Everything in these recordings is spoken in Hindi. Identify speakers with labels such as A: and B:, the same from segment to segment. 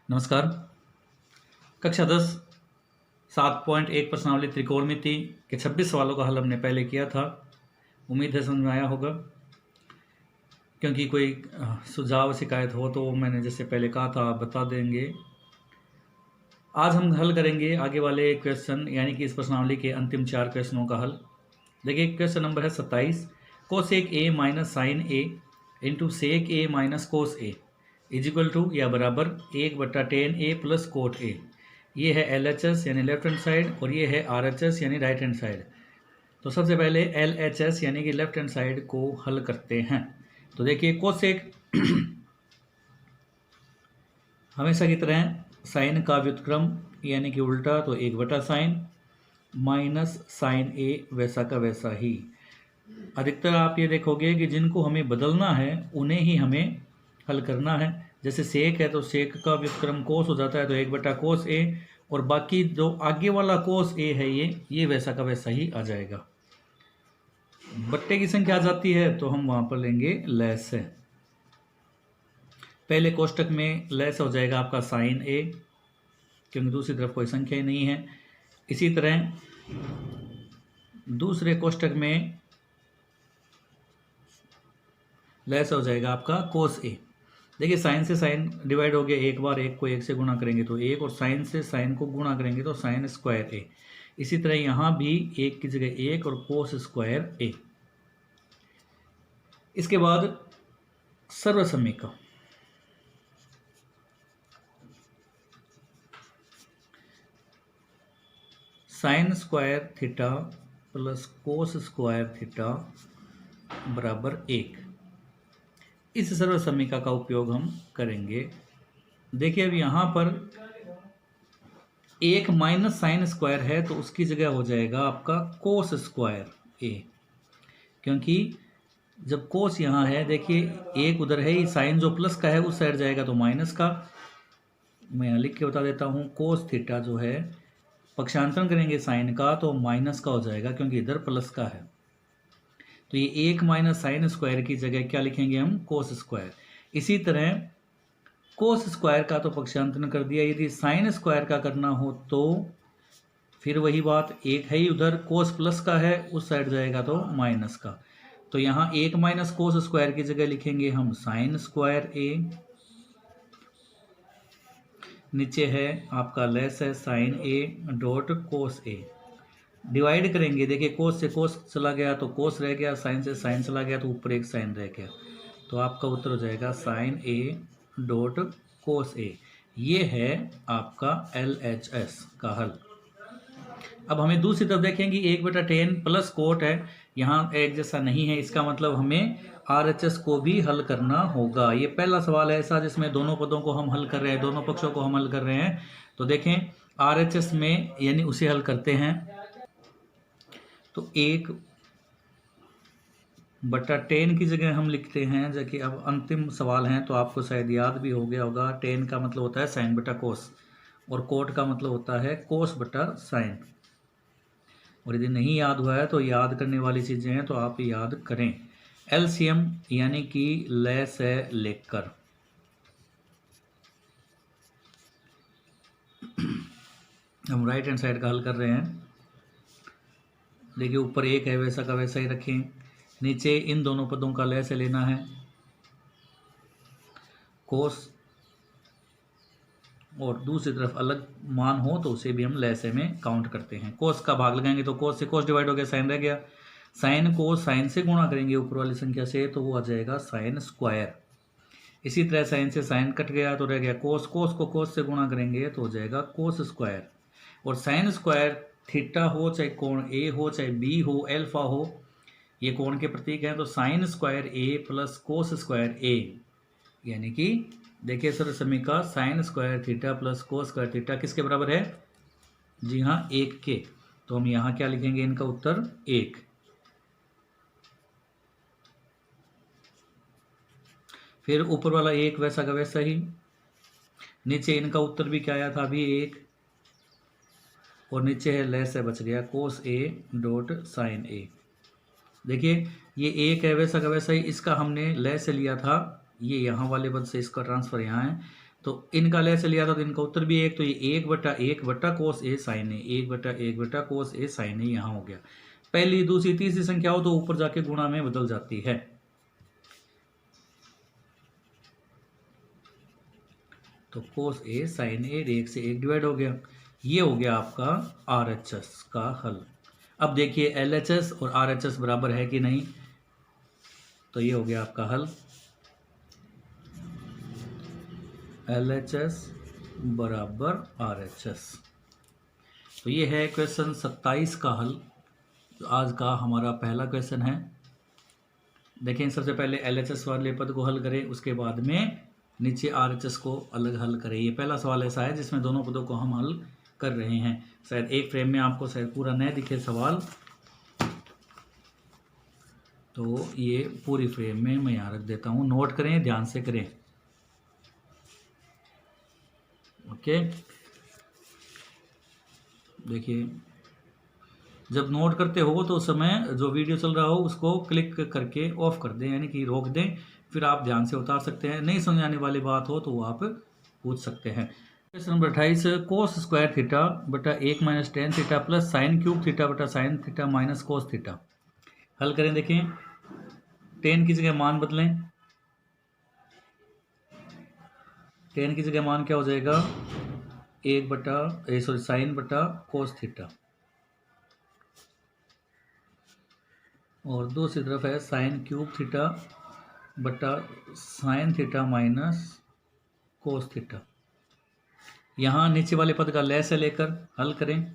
A: नमस्कार। कक्षा 10 7.1 प्रश्नावली त्रिकोणमिति के 26 सवालों का हल हमने पहले किया था। उम्मीद है समझ में आया होगा। क्योंकि कोई सुझाव शिकायत हो तो मैंने जैसे पहले कहा था आप बता देंगे। आज हम हल करेंगे आगे वाले क्वेश्चन, यानी कि इस प्रश्नावली के अंतिम 4 क्वेश्चनों का हल। देखिए क्वेश्चन नंबर है 27। Cosec A minus sine A into sec A minus cos A is equal to या बराबर 1/10 ए प्लस कोट ए। ये है LHS यानी लेफ्ट हैंड साइड और ये है RHS यानी राइट हैंड साइड। तो सबसे पहले LHS यानी कि लेफ्ट हैंड साइड को हल करते हैं। तो देखिए कोसेक हमेशा की तरह साइन का व्युत्क्रम यानी कि उल्टा, तो 1/साइन माइनस साइन ए वैसा का वैसा ही। अधिकतर आप ये देखोगे कि जिनको हमें बदलना है उन्हें ही हमें हल करना है। जैसे सेक है तो सेक का व्युत्क्रम कोस हो जाता है, तो 1/कोस ए, और बाकी जो आगे वाला कोस ए है ये वैसा का वैसा ही आ जाएगा। बट्टे की संख्या आ जाती है तो हम वहां पर लेंगे लेस है। पहले कोष्टक में लेस हो जाएगा आपका साइन ए, क्योंकि दूसरी तरफ कोई संख्या ही नहीं है। इसी तरह दूसरे कोष्टक में लेस हो जाएगा आपका कोस ए। देखिए साइन से साइन डिवाइड हो गया, एक बार एक को एक से गुणा करेंगे तो एक, और साइन से साइन को गुणा करेंगे तो साइन स्क्वायर ए। इसी तरह यहाँ भी एक की जगह एक और कोस स्क्वायर ए। इसके बाद सर्वसम्मिका। Sine square theta plus cos square theta बराबर 1। इस सर्वसम्मिका का उपयोग हम करेंगे। देखिए अब यहाँ पर एक माइनस साइन स्क्वायर है तो उसकी जगह हो जाएगा आपका कोस स्क्वायर ए, क्योंकि जब कोस यहाँ है, देखिए एक उधर है ही, साइन जो प्लस का है उस साइड जाएगा तो माइनस का। मैं यहाँ लिख के बता देता हूँ, कोस थीटा जो है पक्षांतरण करेंगे साइन का तो माइनस का हो जाएगा, क्योंकि इधर प्लस का है। तो ये एक माइनस साइन स्क्वायर की जगह क्या लिखेंगे हम, कोस स्क्वायर। इसी तरह कोस स्क्वायर का तो पक्षांतरण कर दिया, यदि साइन स्क्वायर का करना हो तो फिर वही बात, एक है ही उधर, कोस प्लस का है उस साइड जाएगा तो माइनस का। तो यहाँ एक माइनस कोस स्क्वायर की जगह लिखेंगे हम साइन स्क्वायर ए, नीचे है आपका लेस है sine A dot cos A. Divide करेंगे, देखिए कोस से कोस चला गया तो कोस रह गया, साइन से साइन चला गया तो ऊपर एक साइन रह गया, तो आपका उत्तर हो जाएगा साइन ए डॉट कोस ए। ये है आपका LHS का हल। अब हमें दूसरी तरफ देखेंगे 1/10 प्लस कोट है, यहाँ एक जैसा नहीं है, इसका मतलब हमें RHS को भी हल करना होगा। ये पहला सवाल है ऐसा जिसमें दोनों पदों को हम हल कर रहे हैं, दोनों पक्षों को हम हल कर रहे हैं। तो देखें RHS में यानी उसे हल करते हैं तो 1/10 की जगह हम लिखते हैं, जबकि अब अंतिम सवाल हैं तो आपको शायद याद भी हो गया होगा, 10 का मतलब होता है साइन बटा कोस और कोट का मतलब होता है कोस बटा साइन। और यदि नहीं याद हुआ है तो याद करने वाली चीज़ें हैं तो आप याद करें। LCM यानी कि लेस है लेकर। हम राइट हैंड साइड का हल कर रहे हैं। देखिए ऊपर एक है वैसा का वैसा ही रखें, नीचे इन दोनों पदों का लेस लेना है, कोस, और दूसरी तरफ अलग मान हो तो उसे भी हम लेस में काउंट करते हैं। कोस का भाग लगाएंगे तो कोस से कोस डिवाइड हो गया, साइन रह गया, साइन को साइन से गुणा करेंगे ऊपर वाली संख्या से तो वो आ जाएगा साइन स्क्वायर। इसी तरह साइन से साइन कट गया तो रह गया कोस, कोस को कोस से गुणा करेंगे तो हो जाएगा कोस स्क्वायर। और साइन स्क्वायर थीटा हो चाहे कोण ए हो चाहे बी हो एल्फा हो, ये कोण के प्रतीक हैं, तो sine square A plus cos square A, यानी कि देखिए सर्वसम्मिका sine square theta plus cos square theta किसके बराबर है, जी हाँ 1 के। तो हम यहाँ क्या लिखेंगे, इनका उत्तर 1। फिर ऊपर वाला 1 वैसा का वैसा ही, नीचे इनका उत्तर भी क्या आया था अभी 1, और नीचे है लेस है बच गया कोस ए डॉट साइन ए। देखिए ये 1 है वैसा का वैसा ही, इसका हमने लेस लिया था, ये यहाँ वाले पद से इसका ट्रांसफर यहाँ है, तो इनका लय से लिया था तो इनका उत्तर भी एक, तो ये 1/1 कोस ए साइन ए, 1/1 कोस ए साइन ए यहाँ हो गया। पहली दूसरी तीसरी संख्या हो तो ऊपर जाके गुणा में बदल जाती है। तो कोस ए साइन ए 1 से 1 डिवाइड हो गया। ये हो गया आपका RHS का हल। अब देखिए LHS और RHS बराबर है कि नहीं, तो ये हो गया आपका हल। LHS बराबर RHS। तो ये है क्वेश्चन 27 का हल, जो आज का हमारा पहला क्वेश्चन है। देखें, सबसे पहले LHS वाले पद को हल करें, उसके बाद में नीचे RHS को अलग हल करें। ये पहला सवाल ऐसा है जिसमें दोनों पदों को हम हल कर रहे हैं। शायद एक फ्रेम में आपको शायद पूरा न दिखे सवाल, तो ये पूरी फ्रेम में मैं यहाँ रख देता हूँ। नोट करें, ध्यान से करें। ओके, देखिए, जब नोट करते हो तो उस समय जो वीडियो चल रहा हो उसको क्लिक करके ऑफ कर दें, यानी कि रोक दें, फिर आप ध्यान से उतार सकते हैं। नहीं समझ आने वाली बात हो तो वो आप पूछ सकते हैं। Question number 28, cos square theta बटा 1 minus tan theta plus sine cube theta बटा sine theta minus cos theta. हल करें। देखें, टेन की जगह मान बदलें। टेन की जगह मान क्या हो जाएगा, साइन बटा कोस थीटा, और दूसरी तरफ है साइन क्यूब थीटा बटा sine theta minus cos theta. यहाँ नीचे वाले पद का लय से लेकर हल करें।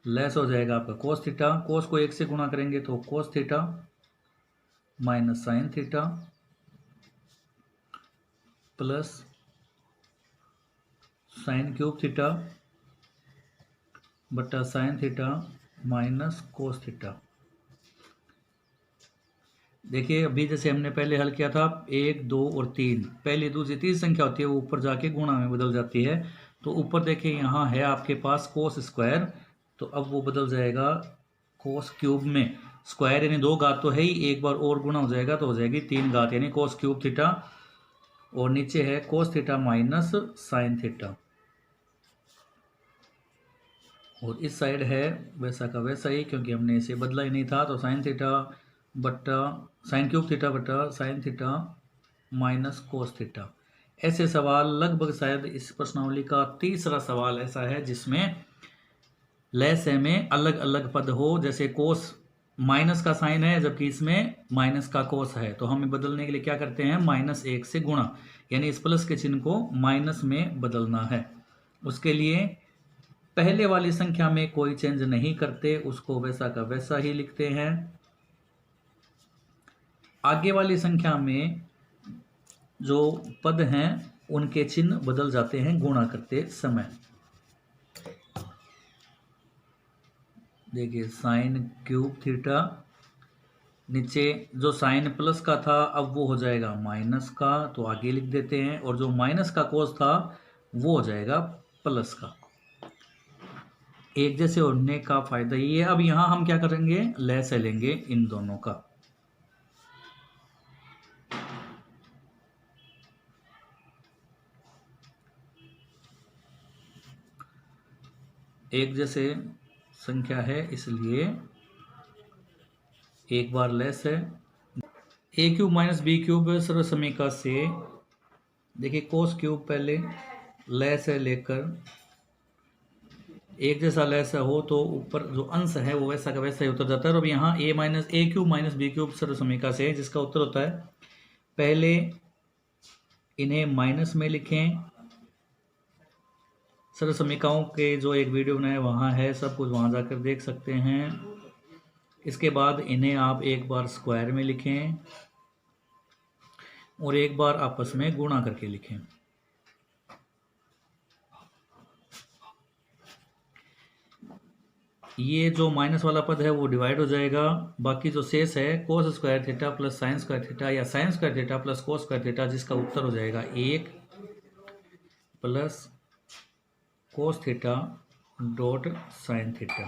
A: लेस हो जाएगा आपका कोस थीटा, कोस को 1 से गुणा करेंगे तो cos theta minus sine theta plus sine cube theta बटा sine theta minus cos theta. देखिए, अभी जैसे हमने पहले हल किया था 1, 2 और 3, पहली दूसरी तीसरी संख्या होती है वो ऊपर जाके गुणा में बदल जाती है। तो ऊपर देखिए यहाँ है आपके पास कोस स्क्वायर, तो अब वो बदल जाएगा कोस क्यूब में। स्क्वायर यानी 2 घात तो है ही, एक बार और गुणा हो जाएगा तो हो जाएगी 3 घात, यानी कोस क्यूब थीटा, और नीचे है कोस थीटा माइनस साइन थीटा, और इस साइड है वैसा का वैसा ही, क्योंकि हमने इसे बदला ही नहीं था। तो साइन थीटा बट्टा साइन क्यूब थीटा बट्टा sign theta minus cos theta. ऐसे सवाल लगभग शायद इस प्रश्नावली का तीसरा सवाल ऐसा है जिसमें लय से में अलग अलग पद हो। जैसे कोस माइनस का साइन है जबकि इसमें माइनस का कोस है, तो हमें बदलने के लिए क्या करते हैं, -1 से गुणा, यानी इस प्लस के चिन्ह को माइनस में बदलना है। उसके लिए पहले वाली संख्या में कोई चेंज नहीं करते, उसको वैसा का वैसा ही लिखते हैं। आगे वाली संख्या में जो पद हैं उनके चिन्ह बदल जाते हैं गुणा करते समय। देखिए, साइन क्यूब थीटा, नीचे जो साइन प्लस का था अब वो हो जाएगा माइनस का, तो आगे लिख देते हैं, और जो माइनस का कोस था वो हो जाएगा प्लस का। एक जैसे होने का फायदा ये है। अब यहां हम क्या करेंगे, लय से लेंगे इन दोनों का। एक जैसे संख्या है इसलिए एक बार लेस है। ए क्यूब माइनस बी क्यूब सर्व समीकरण से देखिए कोस क्यूब पहले लेस है लेकर एक जैसा लेस हो तो ऊपर जो अंश है वो वैसा का वैसा ही उतर जाता है। और अब यहाँ ए क्यूब माइनस बी क्यूब सर्व समीकरण से जिसका उत्तर होता है, पहले इन्हें माइनस में लिखें। सर्व समीकरणों के जो एक वीडियो बनाया वहाँ है, सब कुछ वहाँ जाकर देख सकते हैं। इसके बाद इन्हें आप एक बार स्क्वायर में लिखें और एक बार आपस में गुणा करके लिखें। ये जो माइनस वाला पद है वो डिवाइड हो जाएगा, बाकी जो शेष है cos square theta plus sine square theta या sine square theta plus cos square theta, जिसका उत्तर हो जाएगा 1 plus cos theta dot sine theta.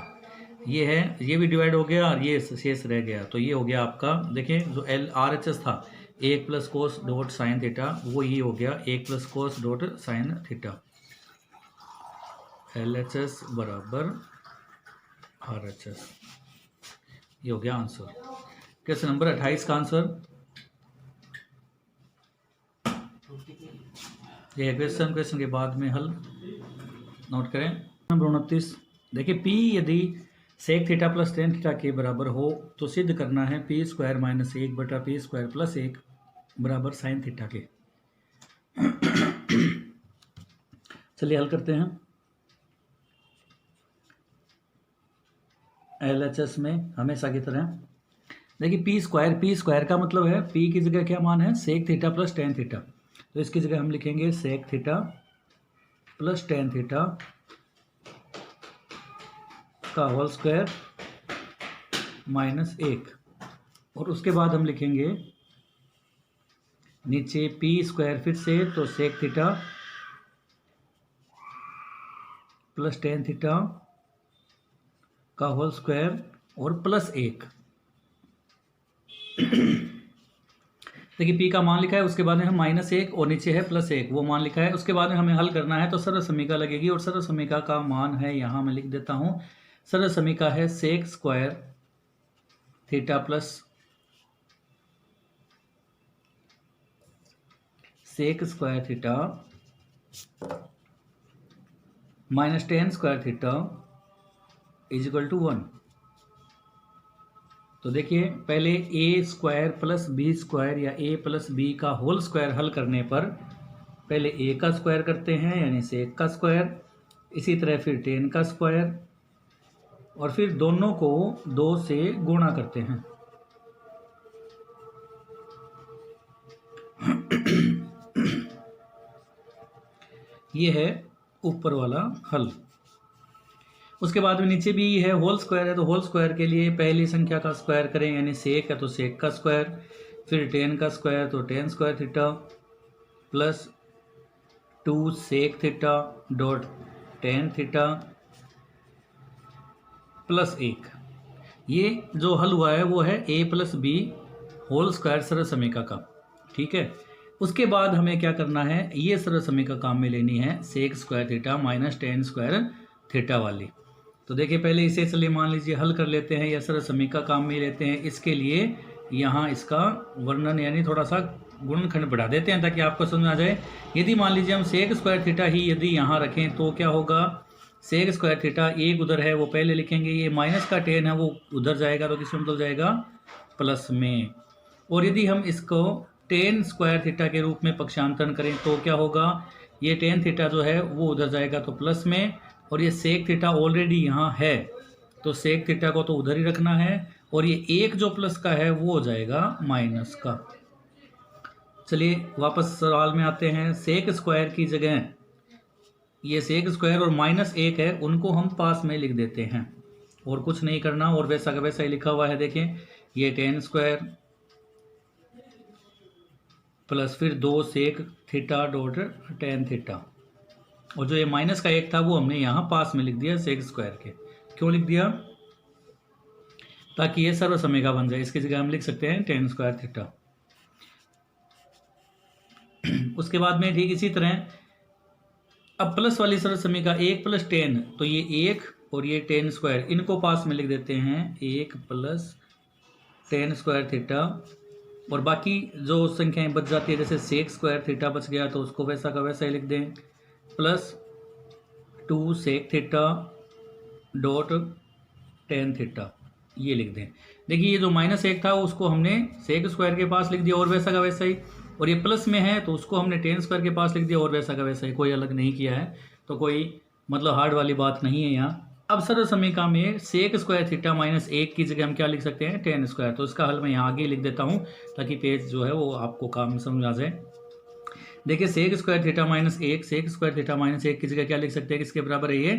A: ये है, ये भी डिवाइड हो गया और ये शेष रह गया, तो ये हो गया आपका, देखें जो LRHS था 1 प्लस कोस डॉट साइन थीटा, वो ये हो गया 1 प्लस कोस डॉट साइन थीटा। LHS बराबर RHS, ये हो गया आंसर। क्वेश्चन नंबर 28 का आंसर ये क्वेश्चन के बाद में हल नोट करें। नंबर 29, देखिए P यदि sec theta plus tan theta के बराबर हो तो सिद्ध करना है P स्क्वायर माइनस 1 बटा P स्क्वायर प्लस 1 बराबर साइन थीटा के। चलिए हल करते हैं। LHS में हमेशा की तरह देखिए P स्क्वायर का मतलब है P की जगह क्या मान है, sec theta plus tan theta, तो इसकी जगह हम लिखेंगे sec theta plus tan theta का होल स्क्वायर माइनस 1, और उसके बाद हम लिखेंगे नीचे P स्क्वायर फिर से, तो sec theta plus tan theta का होल स्क्वायर और प्लस 1। देखिए P का मान लिखा है, उसके बाद में हम माइनस 1 और नीचे है प्लस 1, वो मान लिखा है। उसके बाद में हमें हल करना है, तो सरल समीका लगेगी, और सरल समीका का मान है, यहाँ मैं लिख देता हूँ। सरल समीका है sec square theta plus sec square theta minus tan square theta is equal to 1। तो देखिए पहले A square plus B square या ए प्लस बी का होल स्क्वायर हल करने पर पहले ए का स्क्वायर करते हैं, यानी सेक का स्क्वायर, इसी तरह फिर टेन का स्क्वायर, और फिर दोनों को 2 से गुणा करते हैं। ये है ऊपर वाला हल। उसके बाद में नीचे भी है होल स्क्वायर है, तो होल स्क्वायर के लिए पहली संख्या का स्क्वायर करें, यानी सेक है तो सेक का स्क्वायर, फिर टेन का स्क्वायर तो tan square theta plus 2 sec theta dot tan theta plus 1। ये जो हल हुआ है वो है a plus B whole square सरल समीका का, ठीक है। उसके बाद हमें क्या करना है, ये सरल समीका काम में लेनी है sec square theta minus tan square theta वाली। तो देखिए पहले इसे चलिए मान लीजिए हल कर लेते हैं, या सरल समीका काम में लेते हैं। इसके लिए यहाँ इसका वर्णन यानी थोड़ा सा गुणनखंड बढ़ा देते हैं ताकि आपको समझ आ जाए। यदि मान लीजिए हम सेक स्क्वायर थीटा ही यदि यहाँ रखें तो क्या होगा, सेक स्क्वायर थीटा एक उधर है वो पहले लिखेंगे, ये माइनस का टेन है वो उधर जाएगा, तो किस में बदल जाएगा, प्लस में। और यदि हम इसको टेन स्क्वायर थीटा के रूप में पक्षांतरण करें तो क्या होगा, ये टेन थीटा जो है वो उधर जाएगा तो प्लस में, और ये सेक थीटा ऑलरेडी यहाँ है तो सेक थीटा को तो उधर ही रखना है, और ये एक जो प्लस का है वो हो जाएगा माइनस का। चलिए वापस सवाल में आते हैं। सेक स्क्वायर की जगह ये सेक स्क्वायर और माइनस 1 है, उनको हम पास में लिख देते हैं और कुछ नहीं करना, और वैसा का वैसा ही लिखा हुआ है। देखें ये टेन स्क्वायर प्लस फिर 2 sec theta dot tan theta, और जो ये माइनस का 1 था वो हमने यहाँ पास में लिख दिया सेक स्क्वायर के। क्यों लिख दिया, ताकि ये सर्व समीका बन जाए। इसकी जगह हम लिख सकते हैं टेन स्क्वायर थीटा। उसके बाद में ठीक इसी तरह अब प्लस वाली सरल समीका 1 प्लस 10, तो ये 1 और ये 10 स्क्वायर, इनको पास में लिख देते हैं 1 प्लस 10 स्क्वायर थीटा, और बाकी जो संख्याएं बच जाती है जैसे सेक स्क्वायर थीटा बच गया तो उसको वैसा का वैसा ही लिख दें, plus 2 sec theta dot tan theta ये लिख दें। देखिए ये जो माइनस 1 था उसको हमने सेक स्क्वायर के पास लिख दिया और वैसा का वैसा ही, और ये प्लस में है तो उसको हमने टेन स्क्वायर के पास लिख दिया और वैसा का वैसा ही, कोई अलग नहीं किया है, तो कोई मतलब हार्ड वाली बात नहीं है यहाँ। अब सरल समीका में सेक स्क्वायर थीटा माइनस 1 की जगह हम क्या लिख सकते हैं, टेन स्क्वायर, तो इसका हल मैं यहाँ आगे लिख देता हूँ ताकि पेज जो है वो आपको काम समझ आ जाए। देखिए sec square theta minus 1, sec square theta minus 1 की जगह क्या लिख सकते हैं, किसके बराबर है ये,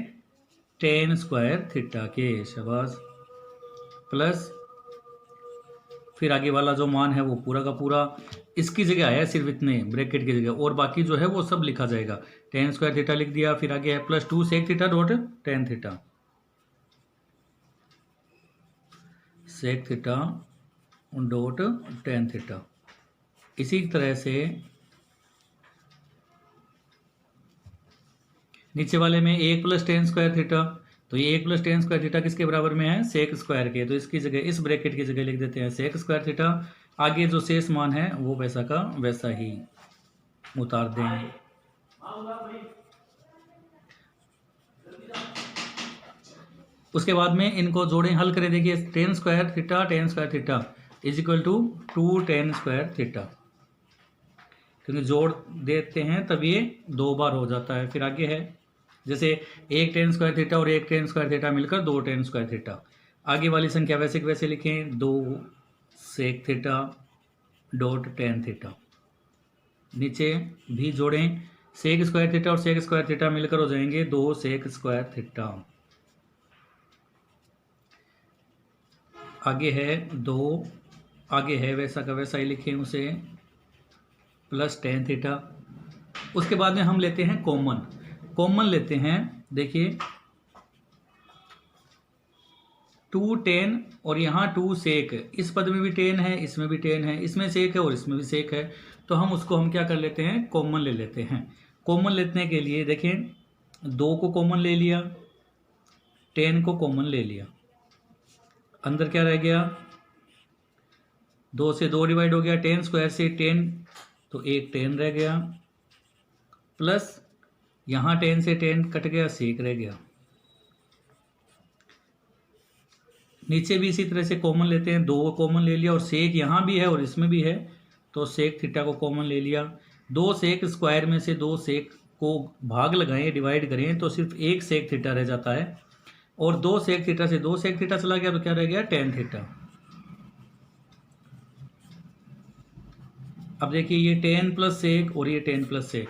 A: टेन स्क्वायर थीटा के, शाबाश, प्लस फिर आगे वाला जो मान है वो पूरा का पूरा इसकी जगह है, सिर्फ इतने ब्रैकेट की जगह, और बाकी जो है वो सब लिखा जाएगा। टेन स्क्वायर थीटा लिख दिया, फिर आगे है plus 2 sec theta dot tan theta. Sec theta dot tan theta. इसी तरह से नीचे वाले में 1 प्लस टेन स्क्वायर थीटा, तो ये 1 प्लस टेन स्क्वायर थीटा किसके बराबर में है? सेक स्क्वायर के, तो इसकी जगह इस ब्रैकेट की जगह लिख देते हैं सेक स्क्वायर थीटा। आगे जो शेष मान है वो वैसा का वैसा ही उतार देंगे। उसके बाद में इनको जोड़ें, हल करें। देखिए tan square theta is equal to 2 tan square theta, क्योंकि जोड़ देते हैं तब ये 2 बार हो जाता है। फिर आगे है जैसे 1 टेन स्क्वायर थीटा और 1 टेन स्क्वायर थीटा मिलकर 2 टेन स्क्वायर थीटा। आगे वाली संख्या वैसे की वैसे लिखें, 2 sec theta dot tan theta. नीचे भी जोड़ें, सेक स्क्वायर थीटा और सेक स्क्वायर थीटा मिलकर हो जाएंगे 2 सेक स्क्वायर थीटा। आगे है 2, आगे है वैसा का वैसा ही लिखें उसे, प्लस टेन थीटा। उसके बाद में हम लेते हैं कॉमन लेते हैं। देखिए 2 टेन और यहाँ 2 सेक, इस पद में भी टेन है, इसमें भी टेन है, इसमें सेक है और इसमें भी सेक है, तो हम उसको हम क्या कर लेते हैं? कॉमन ले लेते हैं। कॉमन लेने के लिए देखें 2 को कॉमन ले लिया, टेन को कॉमन ले लिया, अंदर क्या रह गया? 2 से 2 डिवाइड हो गया, टेन स्क्वायर से टेन, तो एक टेन रह गया, प्लस यहाँ टेन से टेन कट गया, सेक रह गया। नीचे भी इसी तरह से कॉमन लेते हैं, 2 कॉमन ले लिया और सेक यहाँ भी है और इसमें भी है, तो सेक थीटा को कॉमन ले लिया। 2 सेक स्क्वायर में से 2 सेक को भाग लगाएं, डिवाइड करें, तो सिर्फ 1 सेक थीटा रह जाता है, और 2 सेक थीटा से 2 सेक थीटा चला गया तो क्या रह गया? Tan theta. अब देखिए ये टेन प्लस सेक और ये टेन प्लस सेक,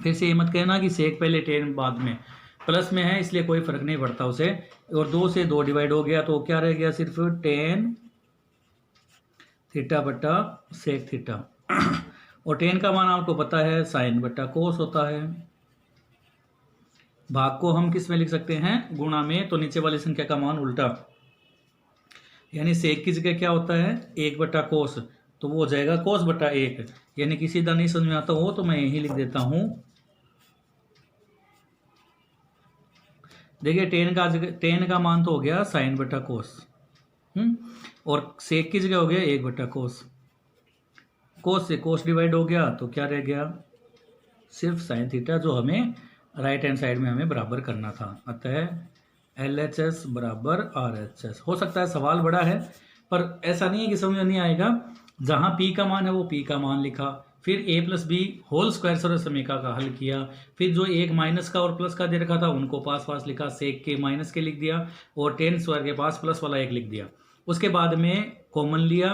A: फिर से ये मत कहना कि सेक पहले टेन बाद में, प्लस में है इसलिए कोई फर्क नहीं पड़ता उसे। और 2 से 2 डिवाइड हो गया तो क्या रह गया? सिर्फ टेन थीटा बट्टा सेक थीटा। और टेन का मान आपको पता है साइन बट्टा कोस होता है। भाग को हम किस में लिख सकते हैं? गुणा में, तो नीचे वाली संख्या का मान उल्टा, यानी सेक की जगह क्या होता है? 1 बट्टा कोस, तो वो हो जाएगा कोस बट्टा 1। यानी कि सीधा नहीं समझ में आता हो तो मैं यही लिख देता हूं। देखिए टेन का मान तो हो गया साइन बट्टा कोस, और सेक की जगह हो गया 1 बट्टा कोस। कोस से कोस डिवाइड हो गया तो क्या रह गया? सिर्फ साइन थीटा, जो हमें राइट हैंड साइड में हमें बराबर करना था। अतः LHS बराबर RHS। हो सकता है सवाल बड़ा है, पर ऐसा नहीं है कि समझ नहीं आएगा। जहाँ P का मान है वो P का मान लिखा, फिर a plus B whole square सरल समीकरण का हल किया, फिर जो एक माइनस का और प्लस का दे रखा था उनको पास पास लिखा, सेक के माइनस के लिख दिया और टेन स्क्वायर के पास प्लस वाला एक लिख दिया। उसके बाद में कॉमन लिया,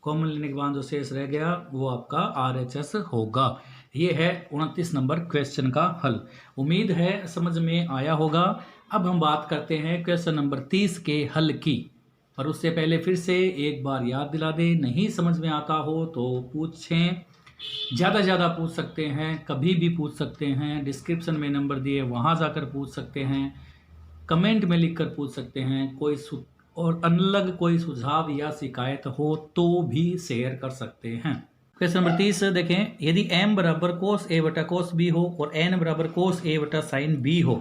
A: कॉमन लेने के बाद जो शेष रह गया वो आपका RHS होगा। ये है 29 नंबर क्वेश्चन का हल। उम्मीद है समझ में आया होगा। अब हम बात करते हैं क्वेश्चन नंबर 30 के हल की, पर उससे पहले फिर से एक बार याद दिला दें, नहीं समझ में आता हो तो पूछें, ज़्यादा ज़्यादा पूछ सकते हैं, कभी भी पूछ सकते हैं, डिस्क्रिप्शन में नंबर दिए वहाँ जाकर पूछ सकते हैं, कमेंट में लिखकर पूछ सकते हैं, कोई और अलग कोई सुझाव या शिकायत हो तो भी शेयर कर सकते हैं। क्वेश्चन नंबर 30 देखें, यदि m बराबर कोस a बटा कोस b हो और n बराबर कोस a बटा साइन b हो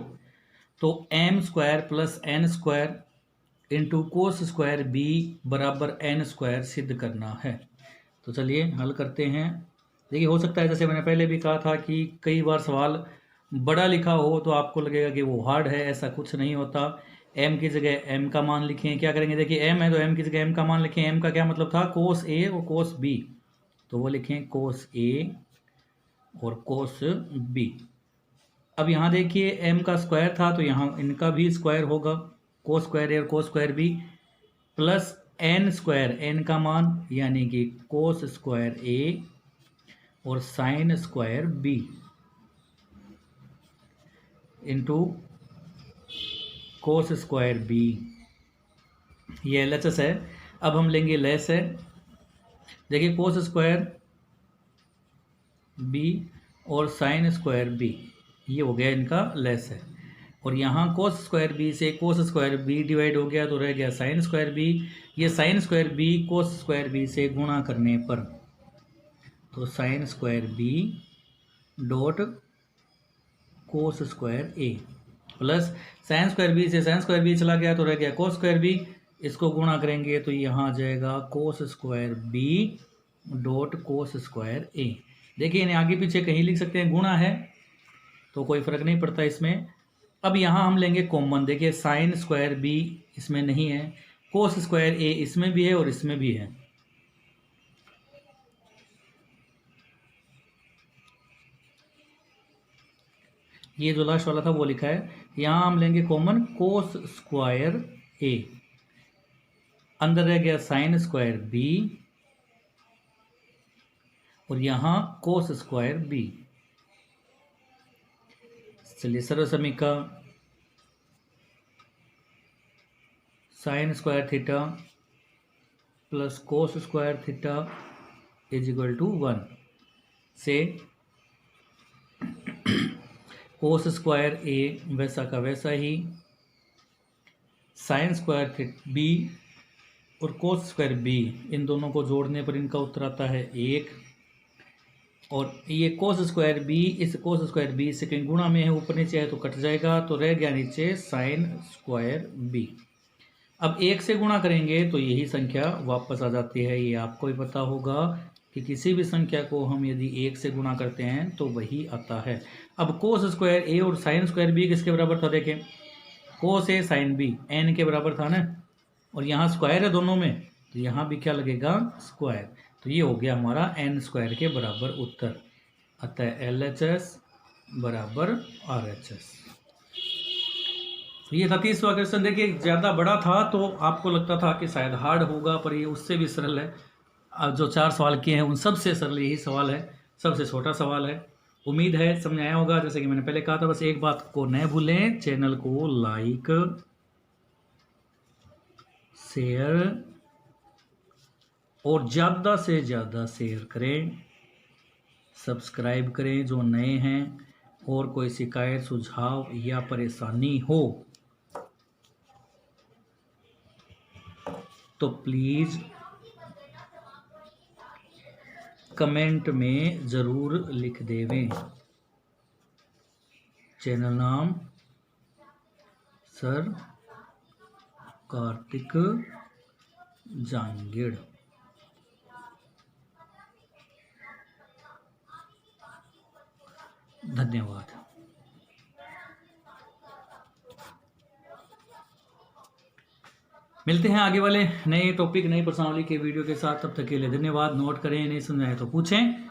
A: तो m square plus n square into cos square b बराबर n स्क्वायर सिद्ध करना है। तो चलिए हल करते हैं। देखिए हो सकता है जैसे मैंने पहले भी कहा था कि कई बार सवाल बड़ा लिखा हो तो आपको लगेगा कि वो हार्ड है, ऐसा कुछ नहीं होता। m की जगह m का मान लिखें, क्या करेंगे? देखिए m है तो m की जगह m का मान लिखें। m का क्या मतलब था? कोस a और कोस b, तो वो लिखें कोस a और कोस b। अब यहाँ देखिए m का स्क्वायर था तो यहाँ इनका भी स्क्वायर होगा, कोस स्क्वायर a और cos square b, plus n square, n का मान यानी कि कोस स्क्वायर a और sine square b into cos square b। ये LHS है। अब हम लेंगे लेस है। देखिए कोस स्क्वायर b और साइन स्क्वायर b, ये हो गया इनका लेस है। और यहाँ कोस स्क्वायर बी से कोस स्क्वायर बी डिवाइड हो गया तो रह गया साइन स्क्वायर बी। ये sine square B cos square B से गुणा करने पर तो sine square B dot cos square A plus sine square B से साइन स्क्वायर बी चला गया तो रह गया कोस स्क्वायर बी। इसको गुणा करेंगे तो यहाँ आ जाएगा cos square B dot cos square A. देखिए इन्हें आगे पीछे कहीं लिख सकते हैं, गुणा है तो कोई फर्क नहीं पड़ता इसमें। अब यहाँ हम लेंगे कॉमन, देखिए साइन स्क्वायर बी इसमें नहीं है, कोस स्क्वायर ए इसमें भी है और इसमें भी है। ये जो लास्ट वाला था वो लिखा है, यहाँ हम लेंगे कॉमन कोस स्क्वायर ए, अंदर रह गया साइन स्क्वायर बी और यहाँ कोस स्क्वायर बी। चलिए सरल समीका sine square theta plus cos square theta is equal to 1 से कोस स्क्वायर ए वैसा का वैसा ही, साइन स्क्वायर थीटा बी और कोस स्क्वायर बी, इन दोनों को जोड़ने पर इनका उत्तर आता है 1। और ये कोस स्क्वायर बी इस कोस स्क्वायर बी से कहीं गुणा में है, ऊपर नीचे है तो कट जाएगा, तो रह गया नीचे साइन स्क्वायर बी। अब 1 से गुणा करेंगे तो यही संख्या वापस आ जाती है। ये आपको भी पता होगा कि किसी भी संख्या को हम यदि 1 से गुणा करते हैं तो वही आता है। अब कोस स्क्वायर ए और साइन स्क्वायर बी किसके बराबर था, देखें कोस ए साइन बी एन के बराबर था ना, और यहाँ स्क्वायर है दोनों में तो यहाँ भी क्या लगेगा स्क्वायर, तो ये हो गया हमारा एन स्क्वायर के बराबर उत्तर। अतः LHS बराबर RHS। ये था 30वां क्वेश्चन। देखिए ज़्यादा बड़ा था तो आपको लगता था कि शायद हार्ड होगा, पर ये उससे भी सरल है। जो 4 सवाल किए हैं उन सबसे सरल यही सवाल है, सबसे छोटा सवाल है। उम्मीद है समझ आया होगा। जैसे कि मैंने पहले कहा था, बस एक बात को न भूलें, चैनल को लाइक शेयर और ज़्यादा से ज़्यादा शेयर करें, सब्सक्राइब करें जो नए हैं। और कोई शिकायत सुझाव या परेशानी हो तो प्लीज़ कमेंट में ज़रूर लिख देवें। चैनल नाम सर कार्तिक जांगीड़। धन्यवाद। मिलते हैं आगे वाले नए टॉपिक नई प्रश्नावली के वीडियो के साथ। तब तक के लिए धन्यवाद। नोट करें, नहीं समझाए तो पूछें।